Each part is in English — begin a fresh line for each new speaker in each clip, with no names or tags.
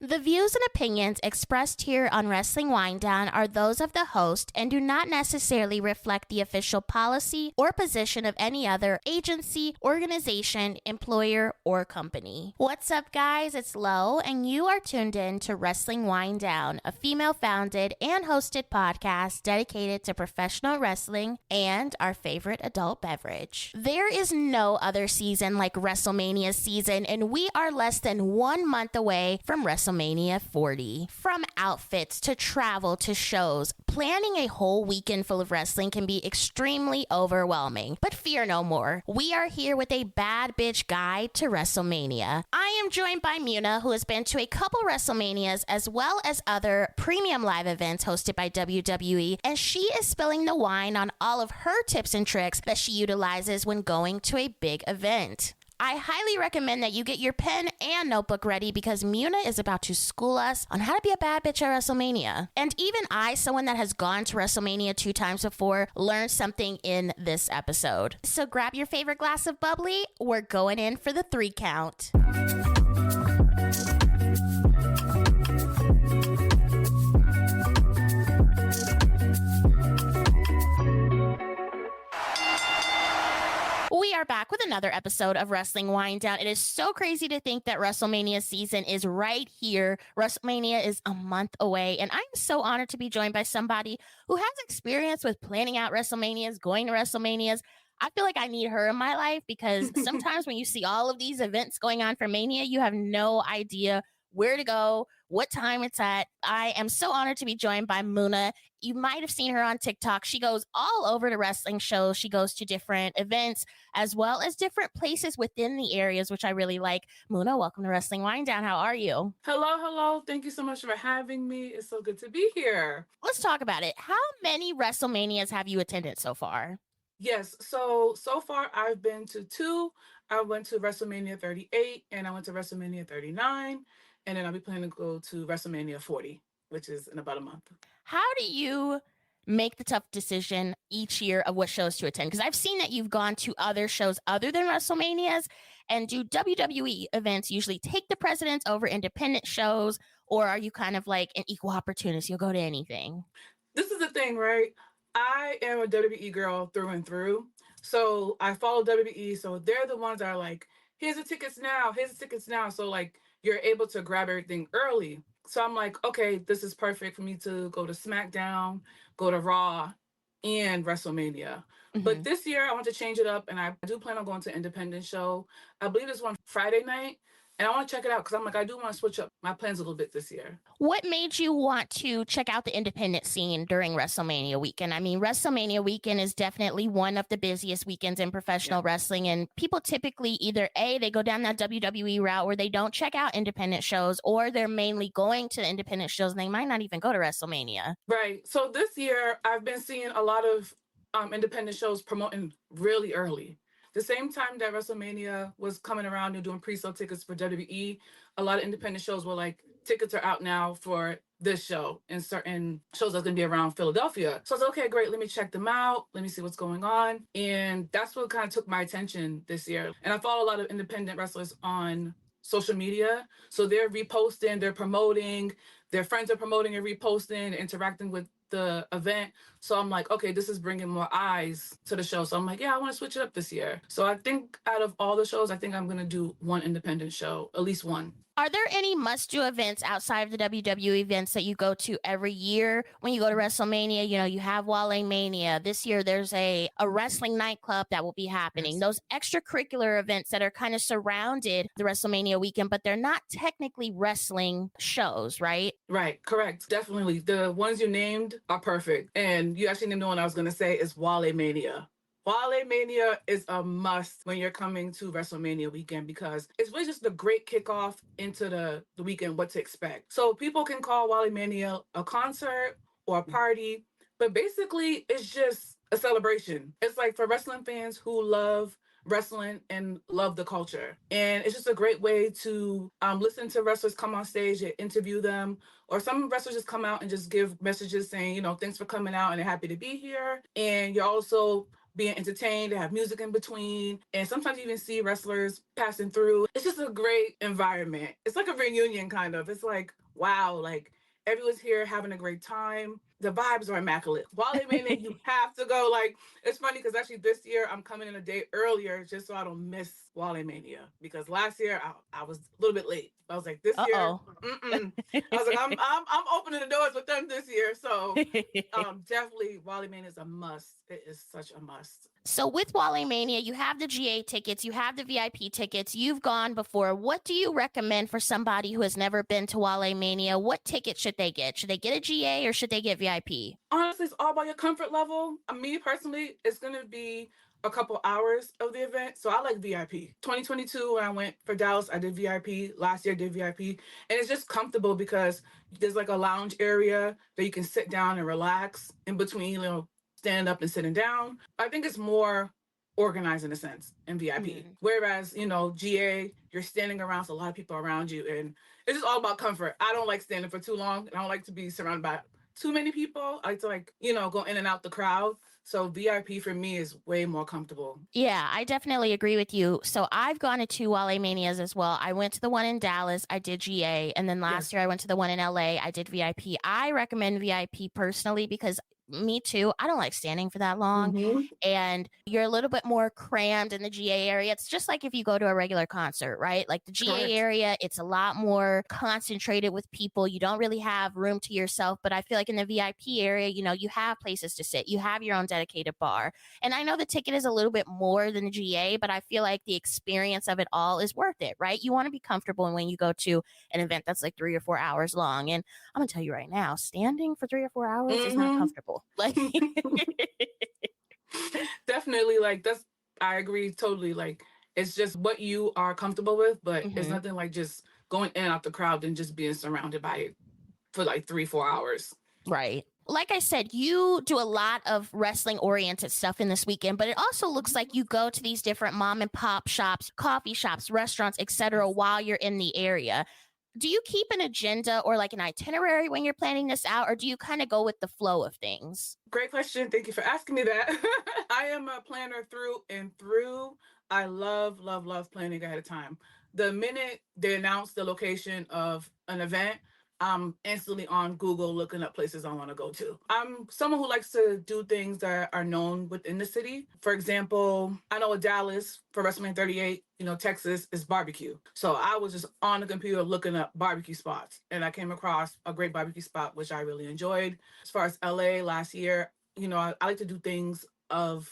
The views and opinions expressed here on Wrestling Winedown are those of the host and do not necessarily reflect the official policy or position of any other agency, organization, employer, or company. What's up, guys? It's Lo, and you are tuned in to Wrestling Winedown, a female-founded and hosted podcast dedicated to professional wrestling and our favorite adult beverage. There is no other season like WrestleMania season, and we are less than 1 month away from WrestleMania 40. From outfits to travel to shows, planning a whole weekend full of wrestling can be extremely overwhelming. But fear no more. We are here with a bad bitch guide to WrestleMania. I am joined by Munah, who has been to a couple WrestleManias as well as other premium live events hosted by WWE, and she is spilling the wine on all of her tips and tricks that she utilizes when going to a big event. I highly recommend that you get your pen and notebook ready because Munah is about to school us on how to be a bad bitch at WrestleMania. And even I, someone that has gone to WrestleMania 2 times before, learned something in this episode. So grab your favorite glass of bubbly. We're going in for the 3 count. We are back with another episode of Wrestling Winedown. It is so crazy to think that WrestleMania season is right here. WrestleMania is a month away, and I'm so honored to be joined by somebody who has experience with planning out WrestleManias, going to WrestleManias. I feel like I need her in my life because sometimes when you see all of these events going on for Mania, you have no idea where to go, what time it's at. I am so honored to be joined by Munah. You might have seen her on TikTok. She goes all over to wrestling shows. She goes to different events as well as different places within the areas, which I really like. Munah, welcome to Wrestling Winedown. How are you?
Hello. Thank you so much for having me. It's so good to be here.
Let's talk about it. How many WrestleManias have you attended so far?
Yes, so far I've been to 2. I went to WrestleMania 38 and I went to WrestleMania 39. And then I'll be planning to go to WrestleMania 40, which is in about a month.
How do you make the tough decision each year of what shows to attend? Because I've seen that you've gone to other shows other than WrestleManias, and do WWE events usually take the precedence over independent shows, or are you kind of like an equal opportunist? You'll go to anything.
This is the thing, right? I am a WWE girl through and through. So I follow WWE. So they're the ones that are like, here's the tickets now. So like, you're able to grab everything early. So I'm like, okay, this is perfect for me to go to SmackDown, go to Raw, and WrestleMania. Mm-hmm. But this year I want to change it up, and I do plan on going to an independent show. I believe there's one Friday night, and I want to check it out because I'm like, I do want to switch up my plans a little bit this year.
What made you want to check out the independent scene during WrestleMania weekend? I mean, WrestleMania weekend is definitely one of the busiest weekends in professional wrestling, and people typically either A, they go down that WWE route where they don't check out independent shows, or they're mainly going to the independent shows and they might not even go to WrestleMania.
Right. So this year, I've been seeing a lot of independent shows promoting really early. The same time that WrestleMania was coming around and doing pre-sale tickets for WWE, a lot of independent shows were like, tickets are out now for this show and certain shows that's going to be around Philadelphia. So I was like, okay, great. Let me check them out. Let me see what's going on. And that's what kind of took my attention this year. And I follow a lot of independent wrestlers on social media. So they're reposting, they're promoting, their friends are promoting and reposting, interacting with the event. So I'm like, okay, this is bringing more eyes to the show. So I'm like, yeah, I want to switch it up this year. So I think out of all the shows, I think I'm going to do one independent show, at least one.
Are there any must-do events outside of the WWE events that you go to every year? When you go to WrestleMania, you know, you have Walemania. This year, there's a wrestling nightclub that will be happening. Yes. Those extracurricular events that are kind of surrounded the WrestleMania weekend, but they're not technically wrestling shows, right?
Right, correct. Definitely. The ones you named are perfect. And you actually named the one I was going to say is Walemania. Walemania is a must when you're coming to WrestleMania weekend because it's really just a great kickoff into the weekend, what to expect. So people can call Walemania a concert or a party, but basically it's just a celebration. It's like for wrestling fans who love wrestling and love the culture. And it's just a great way to listen to wrestlers come on stage and interview them. Or some wrestlers just come out and just give messages saying, you know, thanks for coming out and they're happy to be here. And you're also being entertained. They have music in between. And sometimes you even see wrestlers passing through. It's just a great environment. It's like a reunion kind of. It's like, wow, like everyone's here having a great time. The vibes are immaculate. Walemania, you have to go. Like, it's funny because actually this year I'm coming in a day earlier just so I don't miss Walemania. Because last year I was a little bit late. I was like, this year, I was like, I'm opening the doors with them this year. So definitely Walemania is a must. It is such a must.
So with Walemania, you have the GA tickets, you have the VIP tickets, you've gone before. What do you recommend for somebody who has never been to Walemania? What ticket should they get? Should they get a GA or should they get VIP?
Honestly, it's all about your comfort level. Me personally, it's going to be a couple hours of the event. So I like VIP. 2022, when I went for Dallas, I did VIP. Last year, I did VIP. And it's just comfortable because there's like a lounge area that you can sit down and relax in between, stand up and sitting down. I think it's more organized in a sense in VIP. Whereas, GA, you're standing around, so a lot of people around you, and it's just all about comfort. I don't like standing for too long. I don't like to be surrounded by too many people. I like to go in and out the crowd. So VIP for me is way more comfortable.
Yeah, I definitely agree with you. So I've gone to two Walemanias as well. I went to the one in Dallas, I did GA, and then last year I went to the one in LA, I did VIP. I recommend VIP personally because me too. I don't like standing for that long. And you're a little bit more crammed in the GA area. It's just like if you go to a regular concert, right? Like the GA area, it's a lot more concentrated with people. You don't really have room to yourself. But I feel like in the VIP area, you have places to sit. You have your own dedicated bar. And I know the ticket is a little bit more than the GA, but I feel like the experience of it all is worth it, right? You want to be comfortable when you go to an event that's like 3 or 4 hours long. And I'm going to tell you right now, standing for 3 or 4 hours is not comfortable. Like
definitely, I agree totally. Like, it's just what you are comfortable with, but it's nothing like just going in and out the crowd and just being surrounded by it for like 3-4 hours.
Right. Like I said, you do a lot of wrestling oriented stuff in this weekend, but it also looks like you go to these different mom and pop shops, coffee shops, restaurants, etc. while you're in the area. Do you keep an agenda or like an itinerary when you're planning this out, or do you kind of go with the flow of things?
Great question. Thank you for asking me that. I am a planner through and through. I love, love, love planning ahead of time. The minute they announce the location of an event, I'm instantly on Google looking up places I want to go to. I'm someone who likes to do things that are known within the city. For example, I know Dallas for Wrestlemania 38, Texas is barbecue. So I was just on the computer looking up barbecue spots, and I came across a great barbecue spot, which I really enjoyed. As far as LA last year, I like to do things of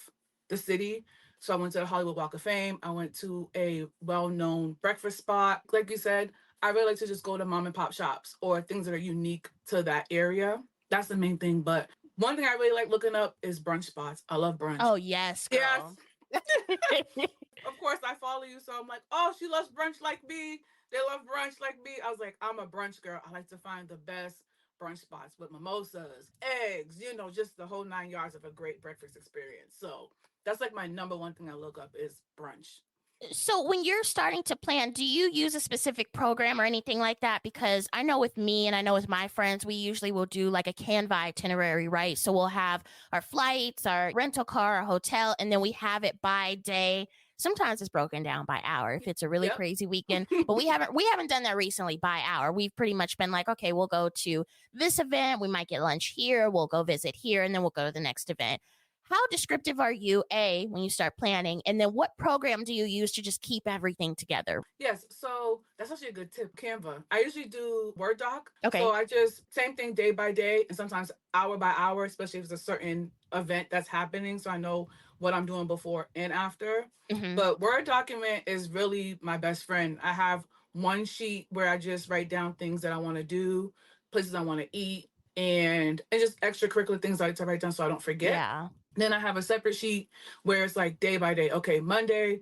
the city. So I went to the Hollywood Walk of Fame. I went to a well-known breakfast spot. Like you said, I really like to just go to mom and pop shops or things that are unique to that area. That's the main thing. But one thing I really like looking up is brunch spots. I love brunch.
Oh, yes, girl.
Yes. Of course, I follow you. So I'm like, oh, she loves brunch like me. They love brunch like me. I was like, I'm a brunch girl. I like to find the best brunch spots with mimosas, eggs, just the whole 9 yards of a great breakfast experience. So that's like my number one thing I look up is brunch.
So when you're starting to plan, do you use a specific program or anything like that? Because I know with me and I know with my friends, we usually will do like a Canva itinerary, right? So we'll have our flights, our rental car, our hotel, and then we have it by day. Sometimes it's broken down by hour if it's a really crazy weekend, but we haven't done that recently by hour. We've pretty much been like, okay, we'll go to this event. We might get lunch here. We'll go visit here, and then we'll go to the next event. How descriptive are you, A, when you start planning? And then what program do you use to just keep everything together?
Yes, so that's actually a good tip, Canva. I usually do Word doc.
Okay.
So I just, same thing day by day and sometimes hour by hour, especially if it's a certain event that's happening. So I know what I'm doing before and after. But Word document is really my best friend. I have one sheet where I just write down things that I want to do, places I want to eat, and just extracurricular things I like to write down so I don't forget.
Yeah.
Then I have a separate sheet where it's like day by day. Okay, Monday,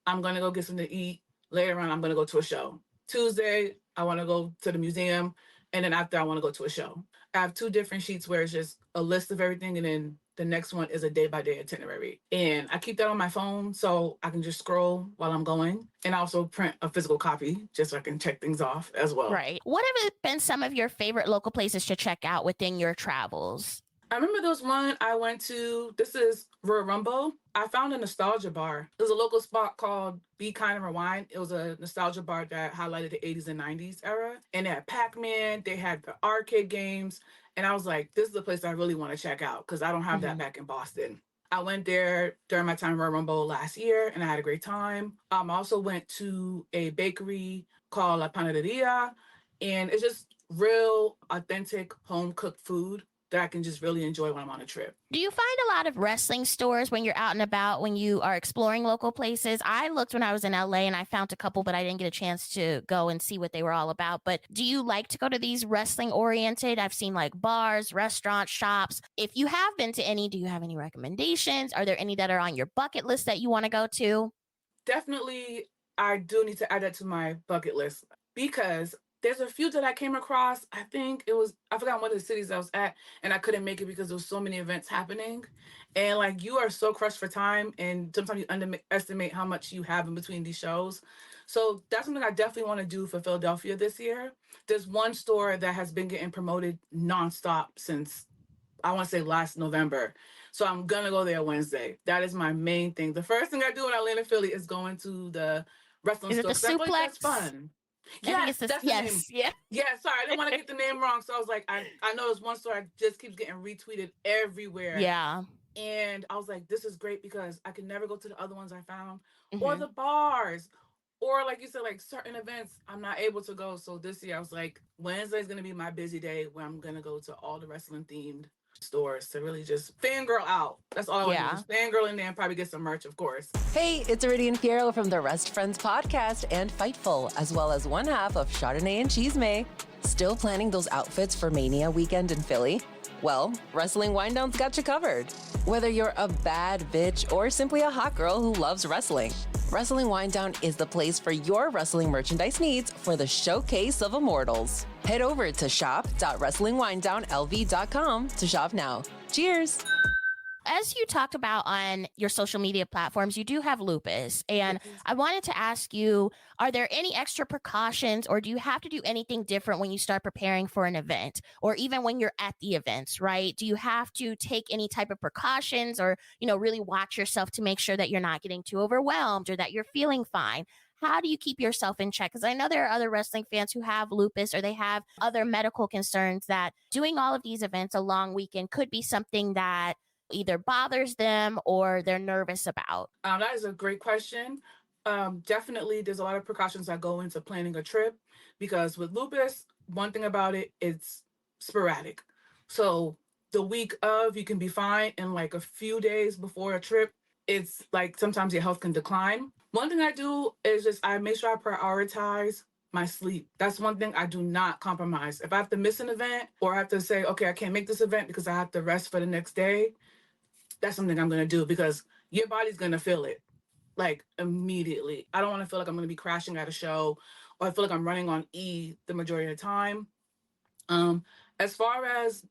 I'm going to go get something to eat. Later on, I'm going to go to a show. Tuesday, I want to go to the museum. And then after, I want to go to a show. I have 2 different sheets where it's just a list of everything. And then the next one is a day by day itinerary. And I keep that on my phone so I can just scroll while I'm going. And I also print a physical copy just so I can check things off as well.
Right. What have been some of your favorite local places to check out within your travels?
I remember there was one I went to. This is Royal Rumble, I found a nostalgia bar. It was a local spot called Be Kind and Rewind. It was a nostalgia bar that highlighted the 80s and 90s era. And they had Pac-Man, they had the arcade games. And I was like, this is the place I really want to check out because I don't have that back in Boston. I went there during my time at Royal Rumble last year and I had a great time. I also went to a bakery called La Panaderia, and it's just real authentic home cooked food that I can just really enjoy when I'm on a trip.
Do you find a lot of wrestling stores when you're out and about, when you are exploring local places? I looked when I was in LA and I found a couple, but I didn't get a chance to go and see what they were all about. But do you like to go to these wrestling oriented? I've seen like bars, restaurants, shops. If you have been to any, do you have any recommendations? Are there any that are on your bucket list that you want to go to?
Definitely, I do need to add that to my bucket list because there's a few that I came across. I think it was, I forgot one of the cities I was at, and I couldn't make it because there was so many events happening. And like you are so crushed for time, and sometimes you underestimate how much you have in between these shows. So that's something I definitely want to do for Philadelphia this year. There's one store that has been getting promoted nonstop since I want to say last November. So I'm gonna go there Wednesday. That is my main thing. The first thing I do when I land in Philly is going to the wrestling
Is it
store
the
because I feel like that's
suplex?
fun.
I think
Yes,
it's this.
that's the name.
Yes. Yeah.
Yeah, sorry, I didn't want to get the name wrong. So I was like, I know there's one store I just keeps getting retweeted everywhere.
Yeah.
And I was like, this is great because I can never go to the other ones I found or
Hmm.
the bars. Or like you said, like certain events I'm not able to go. So this year I was like, Wednesday is gonna be my busy day where I'm gonna go to all the wrestling themed stores to really just fangirl out. That's all I want to do.
Yeah.
Just fangirl in there and probably get some merch, of course.
Hey, it's Iridian and Piero from the Rest Friends podcast and Fightful, as well as one half of Chardonnay and Chisme. Still planning those outfits for Mania weekend in Philly? Well, Wrestling Winedown's got you covered. Whether you're a bad bitch or simply a hot girl who loves wrestling, Wrestling Winedown is the place for your wrestling merchandise needs for the showcase of immortals. Head over to shop.wrestlingwinedownlv.com to shop now. Cheers!
As you talked about on your social media platforms, you do have lupus. And I wanted to ask you, are there any extra precautions or do you have to do anything different when you start preparing for an event or even when you're at the events, right? Do you have to take any type of precautions or, really watch yourself to make sure that you're not getting too overwhelmed or that you're feeling fine? How do you keep yourself in check? Because I know there are other wrestling fans who have lupus or they have other medical concerns that doing all of these events a long weekend could be something that either bothers them or they're nervous about?
That is a great question. Definitely, there's a lot of precautions that go into planning a trip because with lupus, one thing about it, it's sporadic. So the week of, you can be fine, and like a few days before a trip, it's like sometimes your health can decline. One thing I do is just I make sure I prioritize my sleep. That's one thing I do not compromise. If I have to miss an event or I have to say, okay, I can't make this event because I have to rest for the next day, that's something I'm gonna do because your body's gonna feel it like immediately. I don't want to feel like I'm gonna be crashing at a show or I feel like I'm running on E the majority of the time. Um, as far as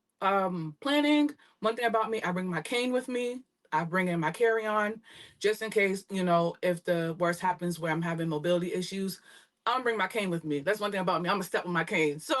planning, one thing about me, I bring my cane with me. I bring in my carry-on just in case, if the worst happens where I'm having mobility issues. I'm gonna bring my cane with me. That's one thing about me. I'm gonna step with my cane. So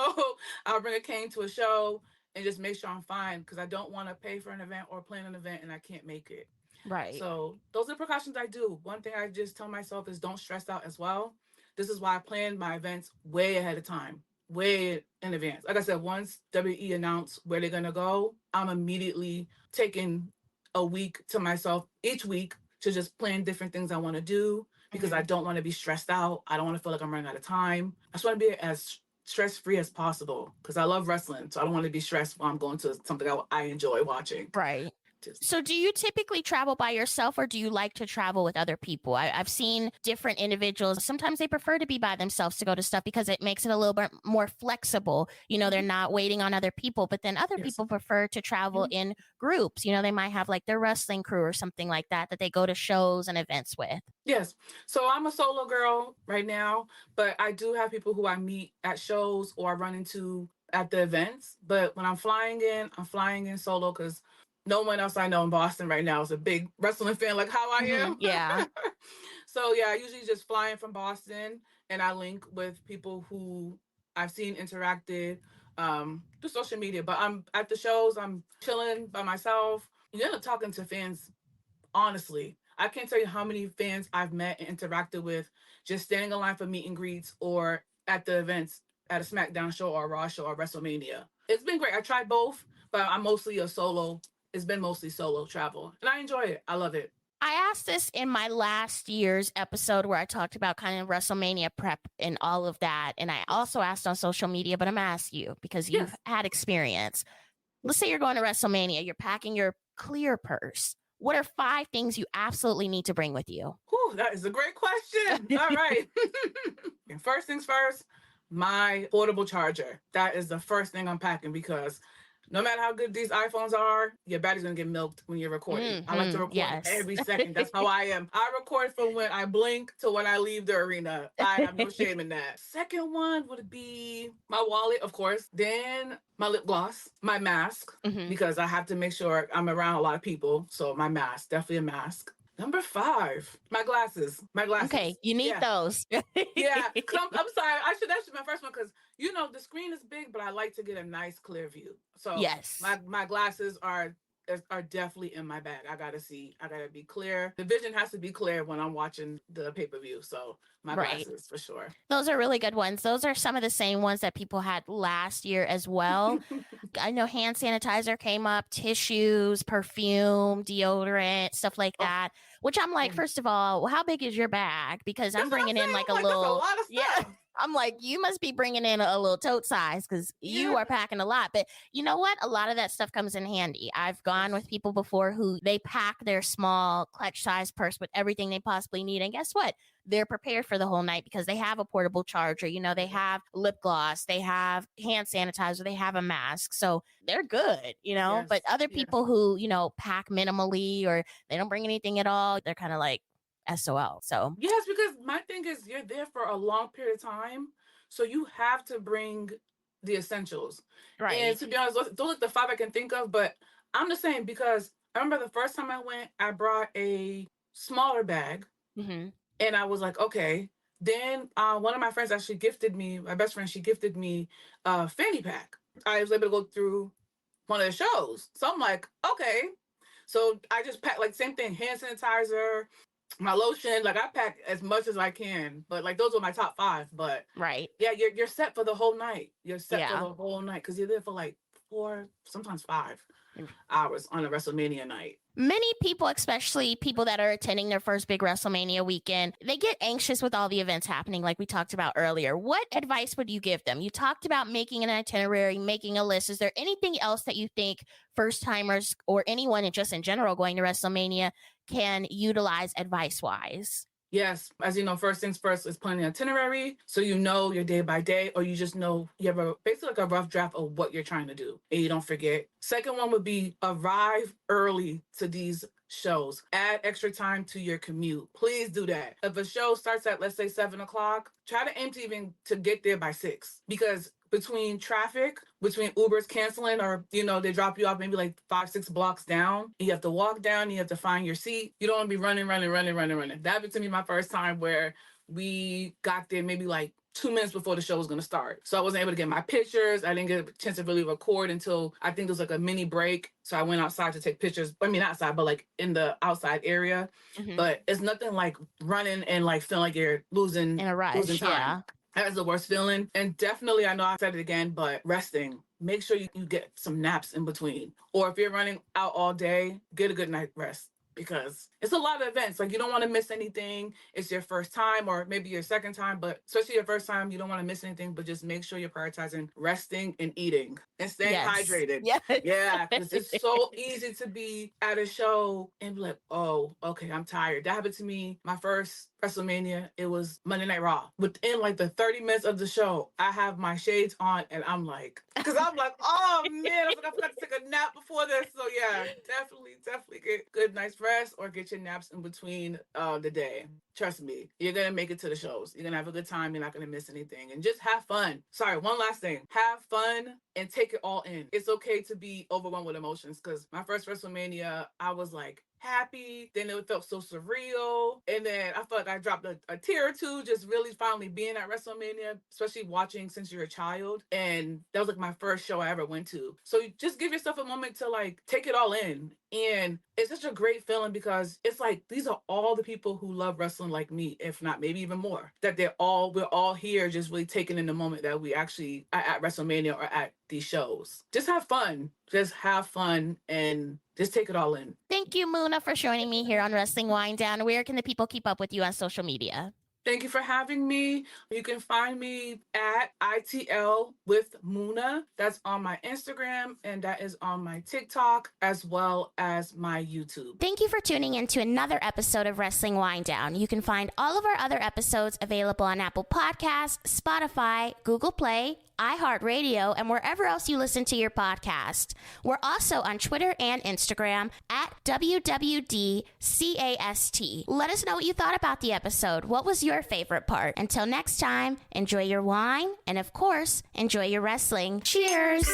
I'll bring a cane to a show and just make sure I'm fine because I don't want to pay for an event or plan an event and I can't make it.
Right.
So those are precautions I do. One thing I just tell myself is don't stress out as well. This is why I plan my events way ahead of time, way in advance. Like I said, once WE announced where they're gonna go, I'm immediately taking a week to myself each week to just plan different things I want to do because I don't want to be stressed out. I don't want to feel like I'm running out of time. I just want to be as stress free as possible because I love wrestling. So I don't want to be stressed while I'm going to something I enjoy watching.
Right.
Just
So, do you typically travel by yourself or do you like to travel with other people? I've seen different individuals. Sometimes they prefer to be by themselves to go to stuff because it makes it a little bit more flexible. They're not waiting on other people, but then other
yes.
people prefer to travel in groups. They might have like their wrestling crew or something like that that they go to shows and events with.
Yes. So I'm a solo girl right now, but I do have people who I meet at shows or I run into at the events. But when I'm flying in solo because no one else I know in Boston right now is a big wrestling fan like how I am.
Yeah.
So yeah, I usually just fly in from Boston and I link with people who I've seen interacted through social media. But I'm at the shows, I'm chilling by myself. You end up talking to fans honestly. I can't tell you how many fans I've met and interacted with just standing in line for meet and greets or at the events at a SmackDown show or a Raw show or WrestleMania. It's been great. I tried both, but I'm mostly a solo. It's been mostly solo travel, and I enjoy it. I love it.
I asked this in my last year's episode where I talked about kind of WrestleMania prep and all of that. And I also asked on social media, but I'm going to ask you because you've had experience. Let's say you're going to WrestleMania, you're packing your clear purse. What are 5 things you absolutely need to bring with you?
Whew, that is a great question. All right. First things first, my portable charger. That is the first thing I'm packing because no matter how good these iPhones are, your battery's gonna get milked when you're recording. I like to record every second. That's how I am. I record from when I blink to when I leave the arena. I have no shame in that. Second one would be my wallet, of course. Then my lip gloss, my mask, because I have to make sure I'm around a lot of people. So my mask, definitely a mask. Number 5, my glasses. My glasses.
Okay, you need those.
I'm sorry. That should be my first one because the screen is big, but I like to get a nice clear view. So
yes,
my glasses are definitely in my bag. I gotta be clear. The vision has to be clear when I'm watching the pay-per-view. So my glasses for sure.
Those are really good ones. Those are some of the same ones that people had last year as well. I know hand sanitizer came up, tissues, perfume, deodorant, stuff like that. Which I'm like, first of all, how big is your bag? Because I'm bringing in like a little,
that's a lot of stuff.
I'm like, you must be bringing in a little tote size because you are packing a lot. But you know what? A lot of that stuff comes in handy. I've gone with people before who they pack their small clutch size purse with everything they possibly need. And guess what? They're prepared for the whole night because they have a portable charger. They have lip gloss, they have hand sanitizer, they have a mask. So they're good, But other people who, pack minimally or they don't bring anything at all, they're kind of like, SOL. So
yes, because my thing is you're there for a long period of time, so you have to bring the essentials. Right. And to be honest, those are the 5 I can think of, but I'm the same because I remember the first time I went, I brought a smaller bag, and I was like, okay. Then one of my friends actually gifted me, my best friend, she gifted me a fanny pack. I was able to go through one of the shows, so I'm like, okay. So I just packed like same thing, hand sanitizer, my lotion, like I pack as much as I can, but like those were my top 5. But you're set for the whole night. You're set for the whole night because you're there for like 4, sometimes 5 hours on a WrestleMania night.
Many people, especially people that are attending their first big WrestleMania weekend, they get anxious with all the events happening like we talked about earlier. What advice would you give them? You talked about making an itinerary, making a list. Is there anything else that you think first-timers or anyone just in general going to WrestleMania can utilize advice-wise?
Yes. As you know, first things first is planning an itinerary. So you know your day by day, or you just know you have basically like a rough draft of what you're trying to do and you don't forget. Second one would be arrive early to these shows. Add extra time to your commute. Please do that. If a show starts at, let's say, 7:00, try to aim to get there by 6, because between traffic, between Ubers canceling or, they drop you off maybe like 5-6 blocks down. You have to walk down, you have to find your seat. You don't want to be running. That happened to me my first time where we got there maybe like 2 minutes before the show was going to start. So I wasn't able to get my pictures. I didn't get a chance to really record until I think there was like a mini break. So I went outside to take pictures. I mean, not outside, but like in the outside area. But it's nothing like running and like feeling like you're losing
in a rush.
Losing time. That is the worst feeling. And definitely, I know I said it again, but resting. Make sure you get some naps in between. Or if you're running out all day, get a good night rest. Because it's a lot of events. Like, you don't want to miss anything. It's your first time or maybe your second time, but especially your first time, you don't want to miss anything, but just make sure you're prioritizing resting and eating and staying hydrated. Yeah, because it's so easy to be at a show and be like, oh, okay, I'm tired. That happened to me my first WrestleMania. It was Monday Night Raw. Within like the 30 minutes of the show, I have my shades on and I'm like, oh man, I forgot to take a nap before this. So yeah, definitely get good night's rest or get your naps in between the day. Trust me, you're going to make it to the shows. You're going to have a good time. You're not going to miss anything. And just have fun. Sorry, one last thing. Have fun and take it all in. It's okay to be overwhelmed with emotions because my first WrestleMania, I was like happy. Then it felt so surreal. And then I felt like I dropped a tear or two just really finally being at WrestleMania, especially watching since you're a child. And that was like my first show I ever went to. So just give yourself a moment to like take it all in. And it's such a great feeling because it's like these are all the people who love wrestling like me, if not maybe even more. That we're all here just really taking in the moment that we actually are at WrestleMania or at these shows. Just have fun. Just have fun and just take it all in.
Thank you, Munah, for joining me here on Wrestling Winedown. Where can the people keep up with you on social media?
Thank you for having me. You can find me at ITL with Munah. That's on my Instagram and that is on my TikTok as well as my YouTube.
Thank you for tuning in to another episode of Wrestling Winedown. You can find all of our other episodes available on Apple Podcasts, Spotify, Google Play, iHeartRadio, and wherever else you listen to your podcast. We're also on Twitter and Instagram at WWDCAST. Let us know what you thought about the episode. What was your favorite part? Until next time, enjoy your wine and, of course, enjoy your wrestling. Cheers!